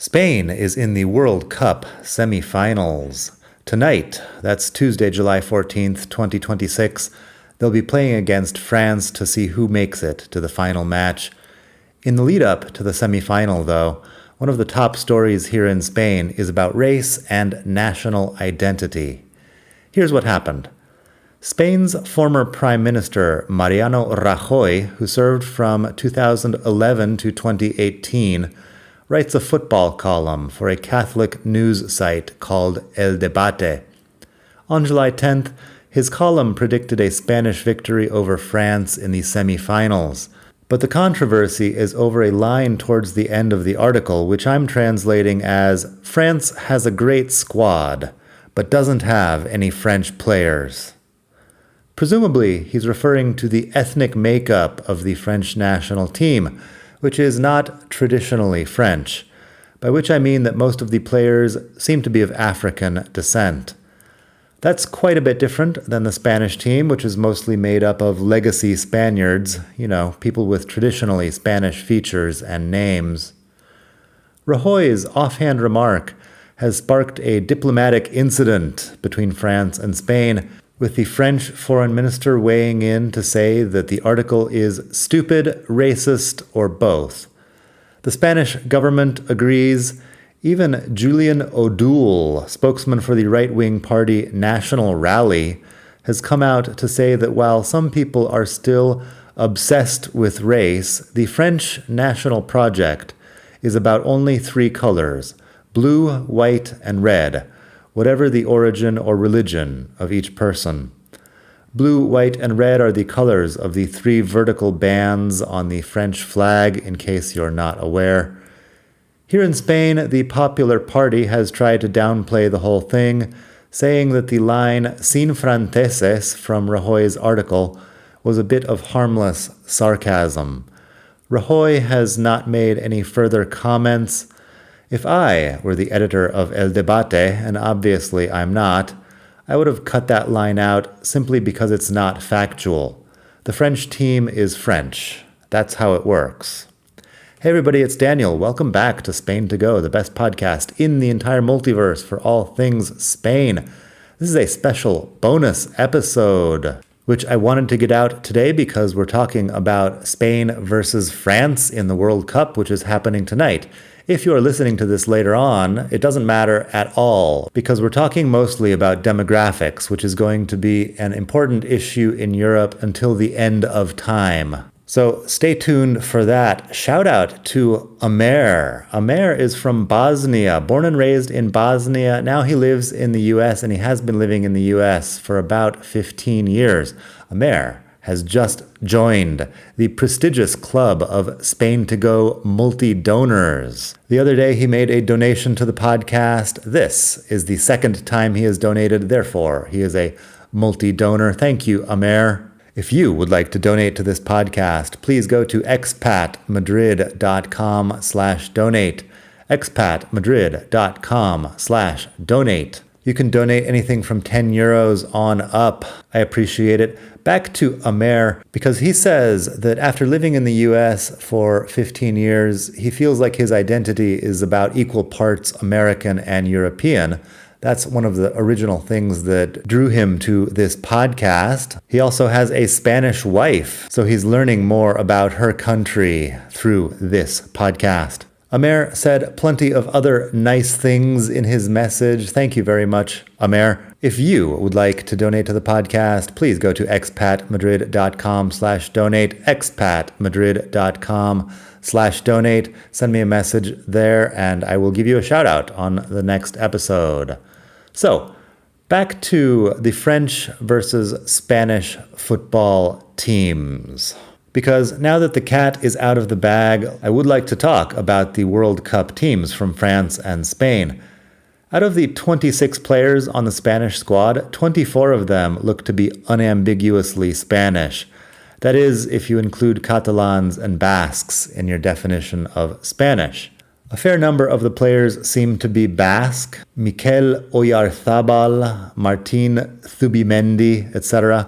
Spain is in the World Cup semifinals. Tonight, that's Tuesday, July 14th, 2026, they'll be playing against France to see who makes it to the final match. In the lead up to the semifinal, though, one of the top stories here in Spain is about race and national identity. Here's what happened. Spain's former Prime Minister, Mariano Rajoy, who served from 2011 to 2018, writes a football column for a Catholic news site called El Debate. On July 10th, his column predicted a Spanish victory over France in the semifinals. But the controversy is over a line towards the end of the article, which I'm translating as, France has a great squad, but doesn't have any French players. Presumably, he's referring to the ethnic makeup of the French national team, which is not traditionally French, by which I mean that most of the players seem to be of African descent. That's quite a bit different than the Spanish team, which is mostly made up of legacy Spaniards, people with traditionally Spanish features and names. Rajoy's offhand remark has sparked a diplomatic incident between France and Spain, with the French foreign minister weighing in to say that the article is stupid, racist, or both. The Spanish government agrees. Even Julian O'Doul, spokesman for the right-wing party National Rally, has come out to say that while some people are still obsessed with race, the French national project is about only three colors: blue, white, and red, whatever the origin or religion of each person. Blue, white, and red are the colors of the three vertical bands on the French flag, in case you're not aware. Here in Spain, the Popular Party has tried to downplay the whole thing, saying that the line "sin franceses" from Rajoy's article was a bit of harmless sarcasm. Rajoy has not made any further comments. If I were the editor of El Debate, and obviously I'm not, I would have cut that line out simply because it's not factual. The French team is French. That's how it works. Hey everybody, it's Daniel. Welcome back to Spain to Go, the best podcast in the entire multiverse for all things Spain. This is a special bonus episode, which I wanted to get out today because we're talking about Spain versus France in the World Cup, which is happening tonight. If you are listening to this later on, it doesn't matter at all, because we're talking mostly about demographics, which is going to be an important issue in Europe until the end of time. So stay tuned for that. Shout out to Amer. Amer is from Bosnia, born and raised in Bosnia. Now he lives in the US, and he has been living in the US for about 15 years. Amer has just joined the prestigious club of Spain to Go multi-donors. The other day he made a donation to the podcast. This is the second time he has donated, therefore he is a multi-donor. Thank you, Amer. If you would like to donate to this podcast, please go to expatmadrid.com/donate. expatmadrid.com/donate. You can donate anything from 10 euros on up. I appreciate it. Back to Amer, because he says that after living in the US for 15 years, he feels like his identity is about equal parts American and European. That's one of the original things that drew him to this podcast. He also has a Spanish wife, so he's learning more about her country through this podcast. Amer said plenty of other nice things in his message. Thank you very much, Amer. If you would like to donate to the podcast, please go to expatmadrid.com/donate, expatmadrid.com/donate. Send me a message there, and I will give you a shout out on the next episode. So, back to the French versus Spanish football teams. Because now that the cat is out of the bag, I would like to talk about the World Cup teams from France and Spain. Out of the 26 players on the Spanish squad, 24 of them look to be unambiguously Spanish. That is, if you include Catalans and Basques in your definition of Spanish. A fair number of the players seem to be Basque: Mikel Oyarzabal, Martin Zubimendi, etc.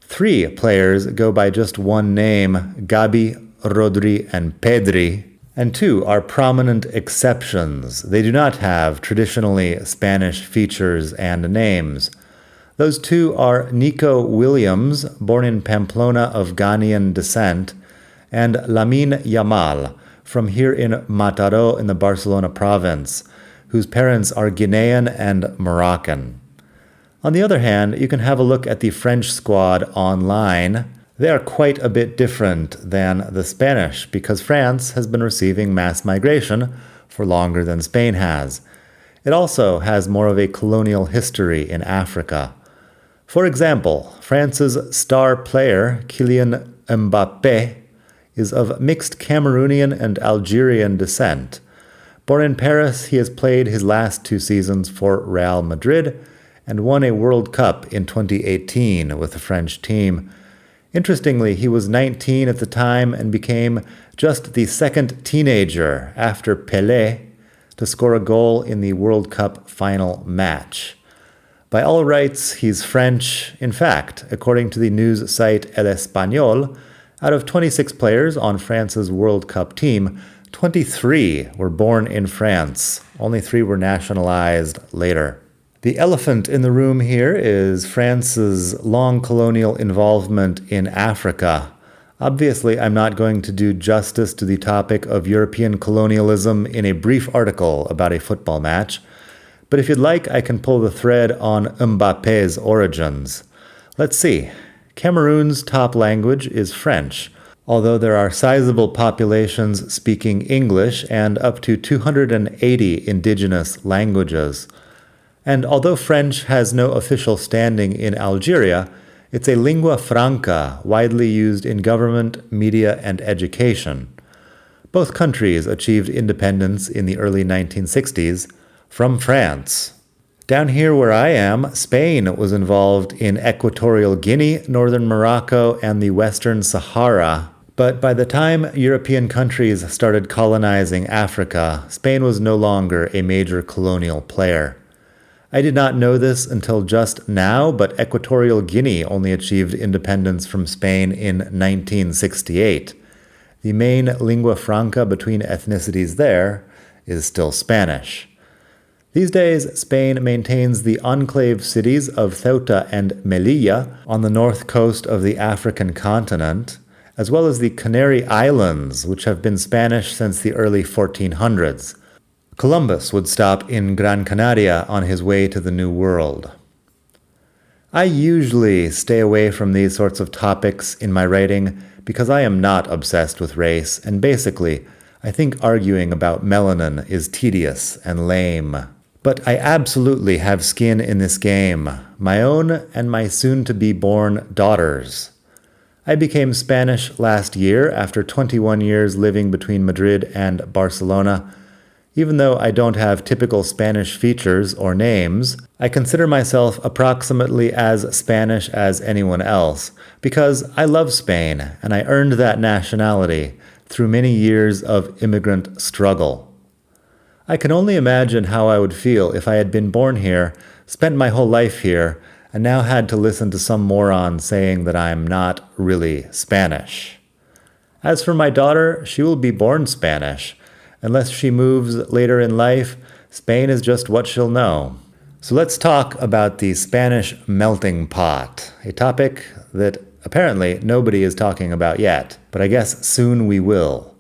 3 players go by just one name: Gabi, Rodri, and Pedri. And two are prominent exceptions. They do not have traditionally Spanish features and names. Those two are Nico Williams, born in Pamplona of Ghanaian descent, and Lamine Yamal, from here in Mataró in the Barcelona province, whose parents are Guinean and Moroccan. On the other hand, you can have a look at the French squad online. They are quite a bit different than the Spanish because France has been receiving mass migration for longer than Spain has. It also has more of a colonial history in Africa. For example, France's star player, Kylian Mbappé, is of mixed Cameroonian and Algerian descent. Born in Paris, he has played his last 2 seasons for Real Madrid and won a World Cup in 2018 with the French team. Interestingly, he was 19 at the time and became just the second teenager after Pelé to score a goal in the World Cup final match. By all rights, he's French. In fact, according to the news site El Español, out of 26 players on France's World Cup team, 23 were born in France. Only 3 were nationalized later. The elephant in the room here is France's long colonial involvement in Africa. Obviously, I'm not going to do justice to the topic of European colonialism in a brief article about a football match, but if you'd like, I can pull the thread on Mbappé's origins. Let's see. Cameroon's top language is French, although there are sizable populations speaking English and up to 280 indigenous languages. And although French has no official standing in Algeria, it's a lingua franca widely used in government, media, and education. Both countries achieved independence in the early 1960s from France. Down here where I am, Spain was involved in Equatorial Guinea, northern Morocco, and the Western Sahara. But by the time European countries started colonizing Africa, Spain was no longer a major colonial player. I did not know this until just now, but Equatorial Guinea only achieved independence from Spain in 1968. The main lingua franca between ethnicities there is still Spanish. These days, Spain maintains the enclave cities of Ceuta and Melilla on the north coast of the African continent, as well as the Canary Islands, which have been Spanish since the early 1400s. Columbus would stop in Gran Canaria on his way to the New World. I usually stay away from these sorts of topics in my writing because I am not obsessed with race, and basically, I think arguing about melanin is tedious and lame. But I absolutely have skin in this game, my own and my soon-to-be-born daughter's. I became Spanish last year after 21 years living between Madrid and Barcelona. Even though I don't have typical Spanish features or names, I consider myself approximately as Spanish as anyone else, because I love Spain and I earned that nationality through many years of immigrant struggle. I can only imagine how I would feel if I had been born here, spent my whole life here, and now had to listen to some moron saying that I'm not really Spanish. As for my daughter, she will be born Spanish. Unless she moves later in life, Spain is just what she'll know. So let's talk about the Spanish melting pot, a topic that apparently nobody is talking about yet, but I guess soon we will.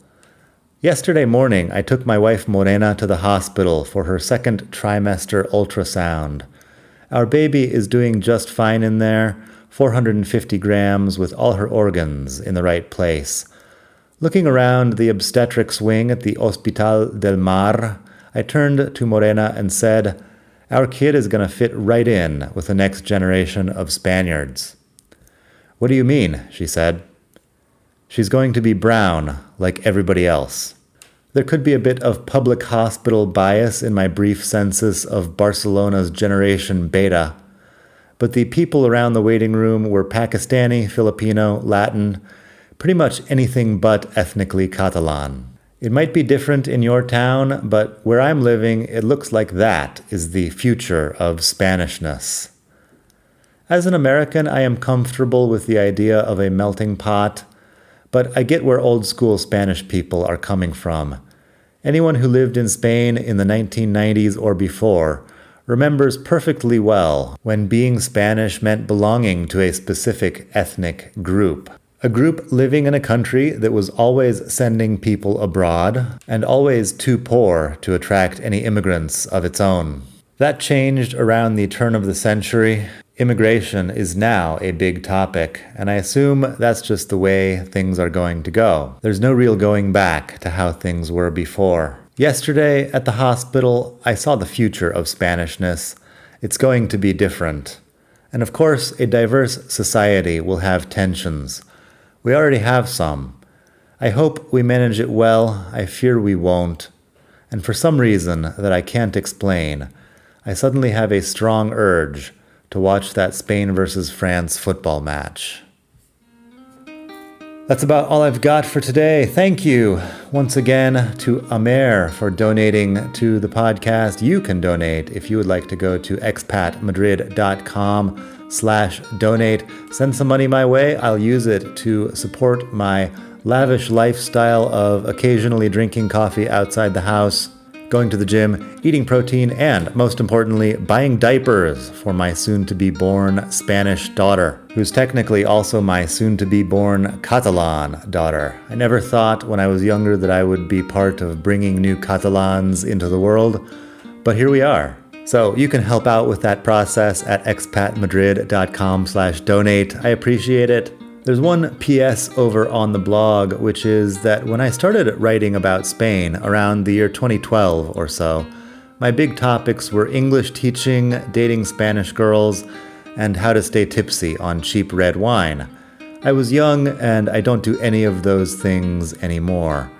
Yesterday morning, I took my wife Morena to the hospital for her second trimester ultrasound. Our baby is doing just fine in there, 450 grams with all her organs in the right place. Looking around the obstetrics wing at the Hospital del Mar, I turned to Morena and said, "Our kid is going to fit right in with the next generation of Spaniards." "What do you mean?" she said. "She's going to be brown, like everybody else." There could be a bit of public hospital bias in my brief census of Barcelona's Generation Beta, but the people around the waiting room were Pakistani, Filipino, Latin, pretty much anything but ethnically Catalan. It might be different in your town, but where I'm living, it looks like that is the future of Spanishness. As an American, I am comfortable with the idea of a melting pot, but I get where old school Spanish people are coming from. Anyone who lived in Spain in the 1990s or before remembers perfectly well when being Spanish meant belonging to a specific ethnic group. A group living in a country that was always sending people abroad and always too poor to attract any immigrants of its own. That changed around the turn of the century. Immigration is now a big topic, and I assume that's just the way things are going to go. There's no real going back to how things were before. Yesterday at the hospital, I saw the future of Spanishness. It's going to be different. And of course, a diverse society will have tensions. We already have some. I hope we manage it well. I fear we won't. And for some reason that I can't explain, I suddenly have a strong urge to watch that Spain versus France football match. That's about all I've got for today. Thank you once again to Amer for donating to the podcast. You can donate if you would like to go to expatmadrid.com/donate. Send some money my way. I'll use it to support my lavish lifestyle of occasionally drinking coffee outside the house, going to the gym, eating protein, and, most importantly, buying diapers for my soon-to-be-born Spanish daughter, who's technically also my soon-to-be-born Catalan daughter. I never thought when I was younger that I would be part of bringing new Catalans into the world, but here we are. So you can help out with that process at expatmadrid.com/donate. I appreciate it. There's one PS over on the blog, which is that when I started writing about Spain around the year 2012 or so, my big topics were English teaching, dating Spanish girls, and how to stay tipsy on cheap red wine. I was young and I don't do any of those things anymore.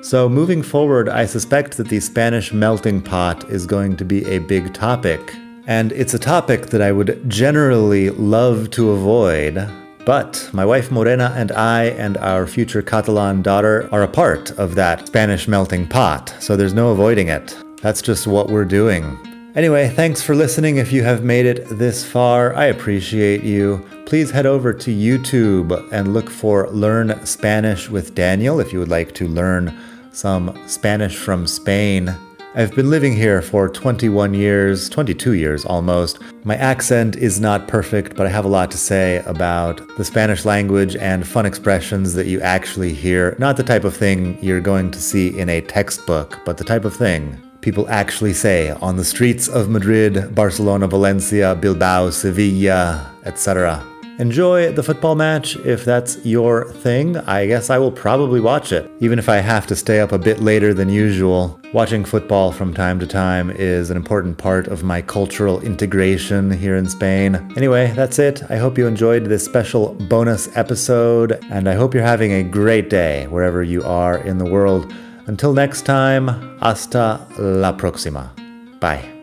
So moving forward, I suspect that the Spanish melting pot is going to be a big topic. And it's a topic that I would generally love to avoid. But my wife Morena and I and our future Catalan daughter are a part of that Spanish melting pot, so there's no avoiding it. That's just what we're doing. Anyway, thanks for listening if you have made it this far. I appreciate you. Please head over to YouTube and look for Learn Spanish with Daniel if you would like to learn some Spanish from Spain. I've been living here for 21 years, 22 years almost. My accent is not perfect, but I have a lot to say about the Spanish language and fun expressions that you actually hear. Not the type of thing you're going to see in a textbook, but the type of thing people actually say on the streets of Madrid, Barcelona, Valencia, Bilbao, Sevilla, etc. Enjoy the football match if that's your thing. I guess I will probably watch it, even if I have to stay up a bit later than usual. Watching football from time to time is an important part of my cultural integration here in Spain. Anyway, that's it. I hope you enjoyed this special bonus episode, and I hope you're having a great day wherever you are in the world. Until next time, hasta la próxima. Bye.